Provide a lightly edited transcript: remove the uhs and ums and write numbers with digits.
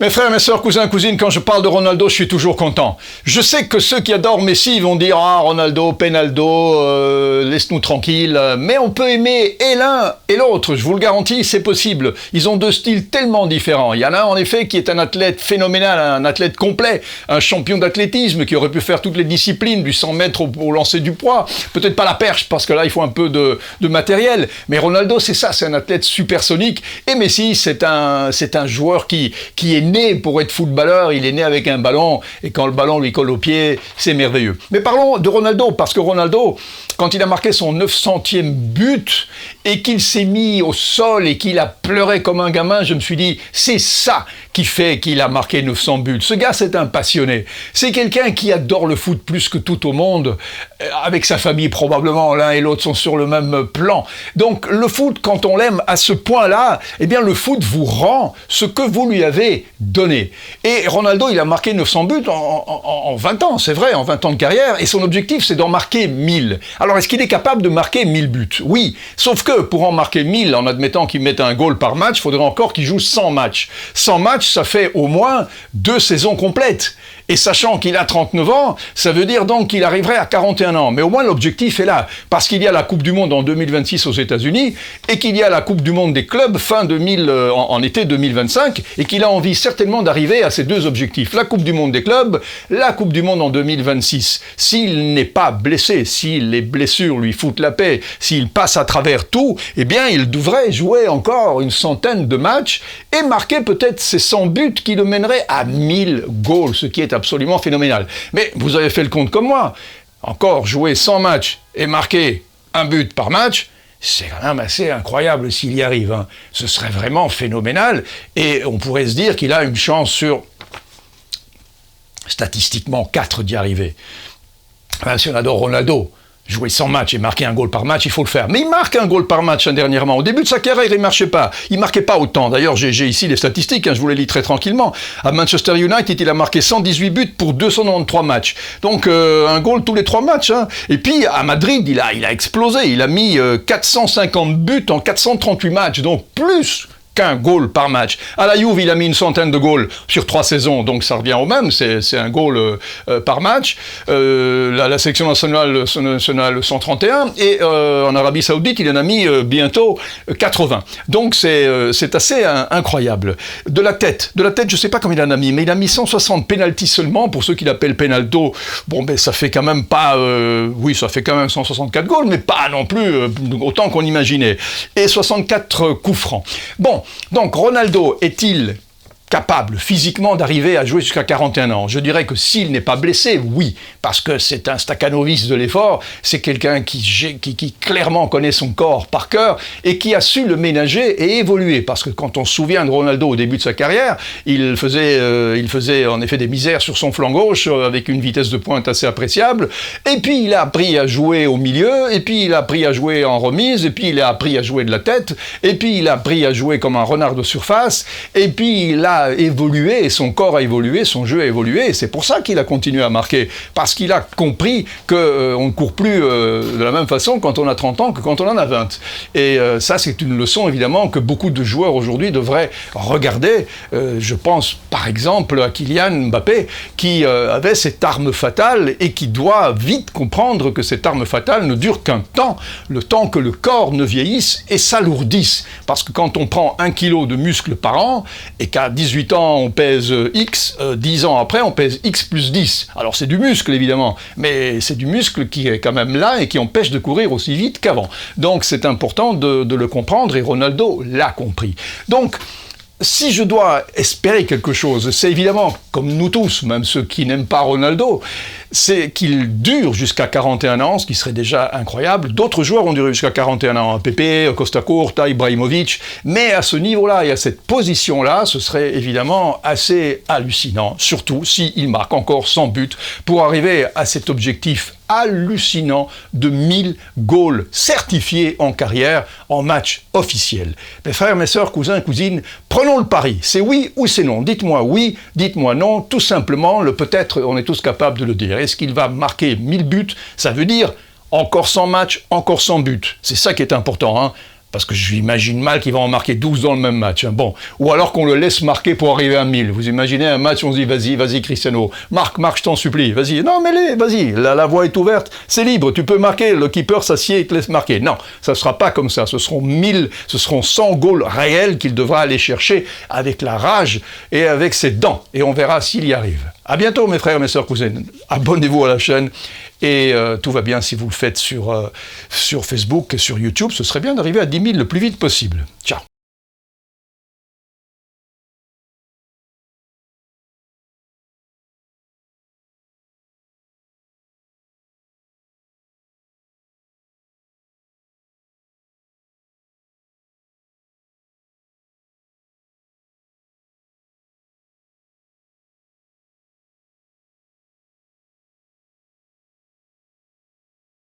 Mes frères, mes sœurs, cousins, cousines, quand je parle de Ronaldo, je suis toujours content. Je sais que ceux qui adorent Messi vont dire « Ah, Ronaldo, Penaldo, laisse-nous tranquille ». Mais on peut aimer et l'un et l'autre, je vous le garantis, c'est possible. Ils ont deux styles tellement différents. Il y en a un, en effet, qui est un athlète phénoménal, un athlète complet, un champion d'athlétisme qui aurait pu faire toutes les disciplines, du 100 mètres au lancer du poids. Peut-être pas la perche, parce que là, il faut un peu de matériel. Mais Ronaldo, c'est ça, c'est un athlète supersonique. Et Messi, c'est un joueur qui est né pour être footballeur, il est né avec un ballon, et quand le ballon lui colle au pied, c'est merveilleux. Mais parlons de Ronaldo, parce que Ronaldo, quand il a marqué son 900e but, et qu'il s'est mis au sol, et qu'il a pleuré comme un gamin, je me suis dit, c'est ça qui fait qu'il a marqué 900 buts. Ce gars, c'est un passionné. C'est quelqu'un qui adore le foot plus que tout au monde, avec sa famille probablement, l'un et l'autre sont sur le même plan. Donc le foot, quand on l'aime à ce point-là, eh bien le foot vous rend ce que vous lui avez donné. Et Ronaldo, il a marqué 900 buts en 20 ans, c'est vrai, en 20 ans de carrière, et son objectif, c'est d'en marquer 1000. Alors, est-ce qu'il est capable de marquer 1000 buts? Oui, sauf que pour en marquer 1000, en admettant qu'il mette un goal par match, il faudrait encore qu'il joue 100 matchs. 100 matchs, ça fait au moins 2 saisons complètes. Et sachant qu'il a 39 ans, ça veut dire donc qu'il arriverait à 41 ans. Mais au moins l'objectif est là, parce qu'il y a la Coupe du Monde en 2026 aux États-Unis et qu'il y a la Coupe du Monde des clubs en été 2025 et qu'il a envie certainement d'arriver à ces deux objectifs. La Coupe du Monde des clubs, la Coupe du Monde en 2026. S'il n'est pas blessé, si les blessures lui foutent la paix, s'il passe à travers tout, eh bien il devrait jouer encore une centaine de matchs et marquer peut-être ces 100 buts qui le mèneraient à 1000 goals, ce qui est absolument phénoménal. Mais vous avez fait le compte comme moi. Encore jouer 100 matchs et marquer un but par match, c'est quand même assez incroyable s'il y arrive. Hein. Ce serait vraiment phénoménal. Et on pourrait se dire qu'il a une chance sur, statistiquement, 4 d'y arriver. Enfin, si on adore Ronaldo, jouer 100 matchs et marquer un goal par match, il faut le faire. Mais il marque un goal par match dernièrement. Au début de sa carrière, il ne marchait pas. Il ne marquait pas autant. D'ailleurs, j'ai ici les statistiques, je vous les lis très tranquillement. À Manchester United, il a marqué 118 buts pour 293 matchs. Donc, un goal tous les 3 matchs. Hein. Et puis, à Madrid, il a explosé. Il a mis 450 buts en 438 matchs. Donc, plus qu'un goal par match. À la Juve, il a mis une centaine de goals sur 3 saisons, donc ça revient au même, c'est un goal par match. La sélection nationale 131, et en Arabie Saoudite, il en a mis bientôt 80. Donc c'est assez incroyable. De la tête, je sais pas combien il en a mis, mais il a mis 160 pénaltys seulement, pour ceux qui l'appellent Penaldo. Bon, ben ça fait quand même pas... oui, ça fait quand même 164 goals, mais pas non plus autant qu'on imaginait. Et 64 coups francs. Bon, donc Ronaldo est-il capable physiquement d'arriver à jouer jusqu'à 41 ans? Je dirais que s'il n'est pas blessé, oui, parce que c'est un Stakhanovich de l'effort, c'est quelqu'un qui clairement connaît son corps par cœur et qui a su le ménager et évoluer, parce que quand on se souvient de Ronaldo au début de sa carrière, il faisait en effet des misères sur son flanc gauche avec une vitesse de pointe assez appréciable, et puis il a appris à jouer au milieu, et puis il a appris à jouer en remise, et puis il a appris à jouer de la tête, et puis il a appris à jouer comme un renard de surface, et puis il a évolué, et son corps a évolué, son jeu a évolué, et c'est pour ça qu'il a continué à marquer, parce qu'il a compris qu'on ne court plus de la même façon quand on a 30 ans que quand on en a 20. Et ça, c'est une leçon, évidemment, que beaucoup de joueurs aujourd'hui devraient regarder. Je pense, par exemple, à Kylian Mbappé, qui avait cette arme fatale, et qui doit vite comprendre que cette arme fatale ne dure qu'un temps, le temps que le corps ne vieillisse et s'alourdisse. Parce que quand on prend 1 kilo de muscle par an, et qu'à 18 ans, on pèse X, 10 ans après, on pèse X plus 10. Alors c'est du muscle, évidemment, mais c'est du muscle qui est quand même là et qui empêche de courir aussi vite qu'avant. Donc c'est important de le comprendre, et Ronaldo l'a compris. Donc, si je dois espérer quelque chose, c'est évidemment, comme nous tous, même ceux qui n'aiment pas Ronaldo, c'est qu'il dure jusqu'à 41 ans, ce qui serait déjà incroyable. D'autres joueurs ont duré jusqu'à 41 ans, Pepe, Costa Curta, Ibrahimovic, mais à ce niveau-là et à cette position-là, ce serait évidemment assez hallucinant, surtout s'il marque encore 100 buts pour arriver à cet objectif hallucinant de 1000 goals certifiés en carrière, en match officiel. Mes frères, mes sœurs, cousins, cousines, prenons le pari. C'est oui ou c'est non? Dites-moi oui, dites-moi non. Tout simplement, le peut-être, on est tous capables de le dire. Est-ce qu'il va marquer 1000 buts? Ça veut dire encore 100 matchs, encore 100 buts. C'est ça qui est important, hein. Parce que j'imagine mal qu'il va en marquer 12 dans le même match. Hein. Bon. Ou alors qu'on le laisse marquer pour arriver à 1000. Vous imaginez un match où on se dit vas-y Cristiano, marque, je t'en supplie, vas-y. Non, mais vas-y, la voie est ouverte, c'est libre, tu peux marquer, le keeper s'assied et te laisse marquer. Non, ça ne sera pas comme ça. Ce seront 100 goals réels qu'il devra aller chercher avec la rage et avec ses dents. Et on verra s'il y arrive. À bientôt mes frères, mes sœurs, cousins. Abonnez-vous à la chaîne. Et tout va bien si vous le faites sur Facebook et sur YouTube. Ce serait bien d'arriver à 10 000 le plus vite possible. Ciao.